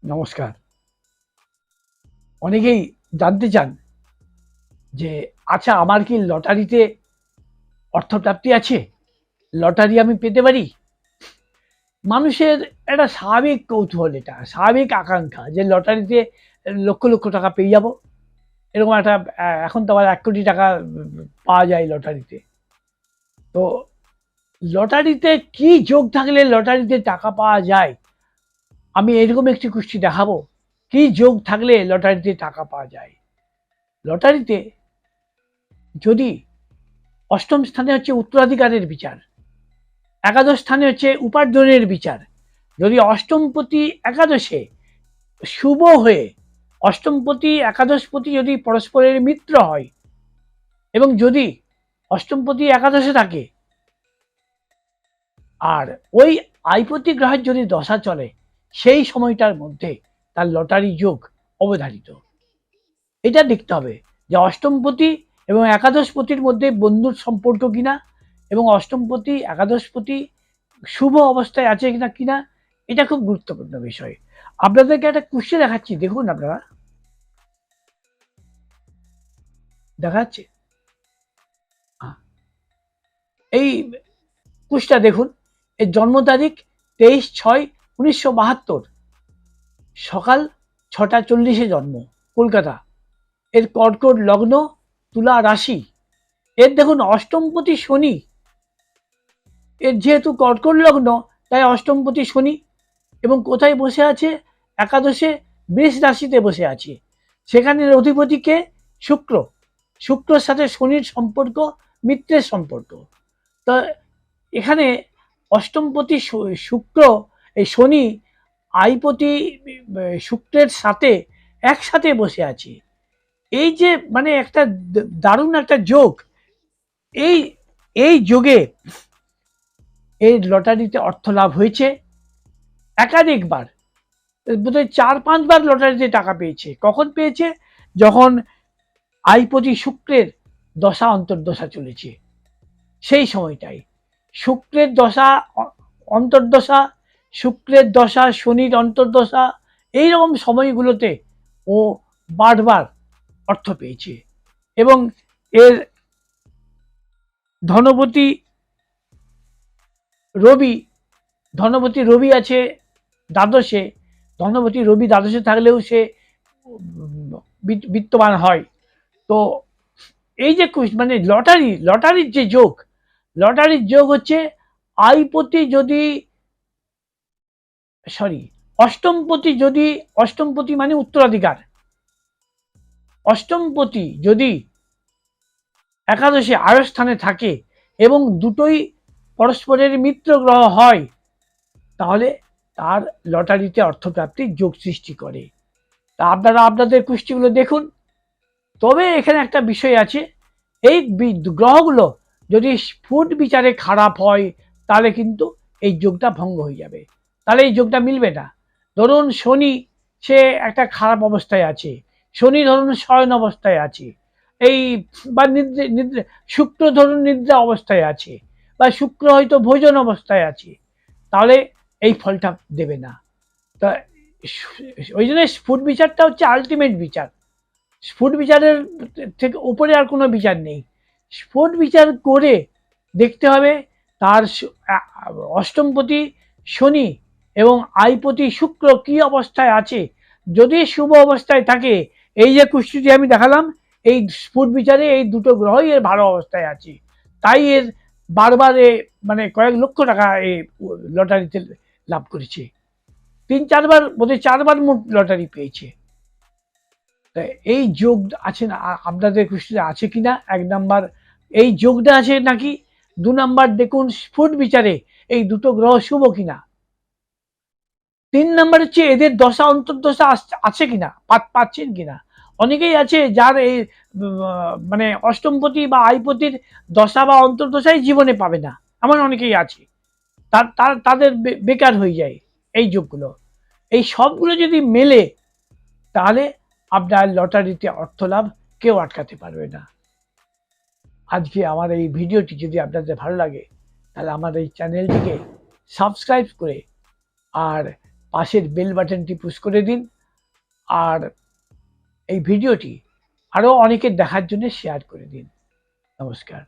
নমস্কার। অনেকেই জানতে চান যে আচ্ছা আমার কি লটারিতে অর্থপ্রাপ্তি আছে? লটারি আমি পেতে পারি? মানুষের একটা স্বাভাবিক কৌতূহল, এটা স্বাভাবিক আকাঙ্ক্ষা যে লটারিতে লক্ষ লক্ষ টাকা পেয়ে যাব। এরকম একটা এখন তো আবার ১,০০,০০,০০০ টাকা পাওয়া যায় লটারিতে। তো লটারিতে কি যোগ থাকলে লটারিতে টাকা পাওয়া যায়? আমি এরকম একটি কুষ্টি দেখাবো। কি যোগ থাকলে লটারিতে টাকা পাওয়া যায়? লটারিতে যদি অষ্টম স্থানে হচ্ছে উত্তরাধিকারের বিচার, একাদশ স্থানে হচ্ছে উপার্জনের বিচার। যদি অষ্টমপতি একাদশে শুভ হয়ে অষ্টমপতি একাদশপতি যদি পরস্পরের মিত্র হয় এবং যদি অষ্টমপতি একাদশে থাকে আর ওই আইপতি গ্রহের যদি দশা চলে, সেই সময়টার মধ্যে তার লটারি যোগ অবধারিত। এটা দেখতে হবে যে অষ্টমপতি এবং একাদশপতির মধ্যে বন্ধুর সম্পর্ক কিনা এবং অষ্টমপতি একাদশপতি শুভ অবস্থায় আছে কিনা কিনা, এটা খুব গুরুত্বপূর্ণ বিষয়। আপনাদেরকে একটা কুষ্টি দেখাচ্ছি, দেখুন আপনারা, দেখা যাচ্ছে এই কুষ্টিটা দেখুন। এর জন্ম তারিখ 23/6/1972, সকাল 6:40 জন্ম, কলকাতা। এর কর্কট লগ্ন, তুলা রাশি। এর দেখুন অষ্টমপতি শনি, এর যেহেতু কর্কট লগ্ন তাই অষ্টমপতি শনি এবং কোথায় বসে আছে? একাদশে বৃষ রাশিতে বসে আছে। সেখানের অধিপতিকে শুক্র, শুক্রর সাথে শনির সম্পর্ক মিত্রের সম্পর্ক। তো এখানে অষ্টমপতি শুক্র, এই শনি আইপতি শুক্রের সাথে একসাথে বসে আছে। এই যে মানে একটা দারুণ একটা যোগ। এই এই যোগে এই লটারিতে অর্থ লাভ হয়েছে একাধিকবার, বোধহয় ৪-৫ বার লটারিতে টাকা পেয়েছে। কখন পেয়েছে? যখন আইপতি শুক্রের দশা অন্তর্দশা চলেছে, সেই সময়টাই। শুক্রের দশা অন্তর্দশা, শুক্রের দশা, শনির অন্তর্দশা, এইরকম সময়গুলোতে ও বারবার অর্থ পেয়েছে। এবং এর ধনপতি রবি, ধনপতি রবি আছে দ্বাদশে। ধনপতি রবি দ্বাদশে থাকলেও সে বিত্তবান হয়। তো এই যে মানে লটারির যে যোগ, লটারির যোগ হচ্ছে আইপতি যদি সরি অষ্টমপতি যদি, অষ্টমপতি মানে উত্তরাধিকার, অষ্টমপতি যদি একাদশে আরো স্থানে থাকে এবং দুটোই পরস্পরের মিত্র গ্রহ হয়, তাহলে তার লটারিতে অর্থপ্রাপ্তির যোগ সৃষ্টি করে। তা আপনারা আপনাদের কুষ্টিগুলো দেখুন। তবে এখানে একটা বিষয় আছে, এই গ্রহগুলো যদি স্ফুট বিচারে খারাপ হয় তাহলে কিন্তু এই যোগটা ভঙ্গ হয়ে যাবে, তাহলে এই যোগটা মিলবে না। ধরুন শনি, সে একটা খারাপ অবস্থায় আছে, শনি ধরুন শয়ন অবস্থায় আছে, এই বা নিদ্রা নিদ্রা, শুক্র ধরুন নিদ্রা অবস্থায় আছে, বা শুক্র হয়তো ভোজন অবস্থায় আছে, তাহলে এই ফলটা দেবে না। তা ওই জন্য স্ফুট বিচারটা হচ্ছে আলটিমেট বিচার। স্ফুট বিচারের থেকে উপরে আর কোনো বিচার নেই। স্ফুট বিচার করে দেখতে হবে তার অষ্টমপতি শনি এবং আইপতি শুক্র কি অবস্থায় আছে। যদি শুভ অবস্থায় থাকে, এই যে কুষ্টিটি আমি দেখালাম, এই স্ফুট বিচারে এই দুটো গ্রহই এর ভালো অবস্থায় আছে, তাই এর বারবার মানে কয়েক লক্ষ টাকা এই লটারিতে লাভ করেছে। ৩-৪ বার, বোধহয় ৪ বার মোট লটারি পেয়েছে। এই যোগ আছে না আপনাদের কুষ্টিতে আছে কিনা? ১ নাম্বার এই যোগটা আছে নাকি? ২ নাম্বার দেখুন স্ফুট বিচারে এই দুটো গ্রহ শুভ কিনা। ৩ নাম্বার হচ্ছে এদের দশা অন্তর্দশা আছে কিনা, পাচ্ছেন কিনা। অনেকেই আছে যার এই মানে অষ্টমপতি বা আইপতির দশা বা অন্তর্দশাই জীবনে পাবে না, এমন অনেকেই আছে। তাদের বেকার হয়ে যায় এই যোগগুলো। এই সবগুলো যদি মেলে, তাহলে আপনার লটারিতে অর্থ লাভ কেউ আটকাতে পারবে না। আজকে আমার এই ভিডিওটি যদি আপনাদের ভালো লাগে, তাহলে আমার এই চ্যানেলটিকে সাবস্ক্রাইব করে আর পাশের বেল বাটনটি পুশ করে দিন। আর এই ভিডিওটি আরও অনেকের দেখার জন্য শেয়ার করে দিন। নমস্কার।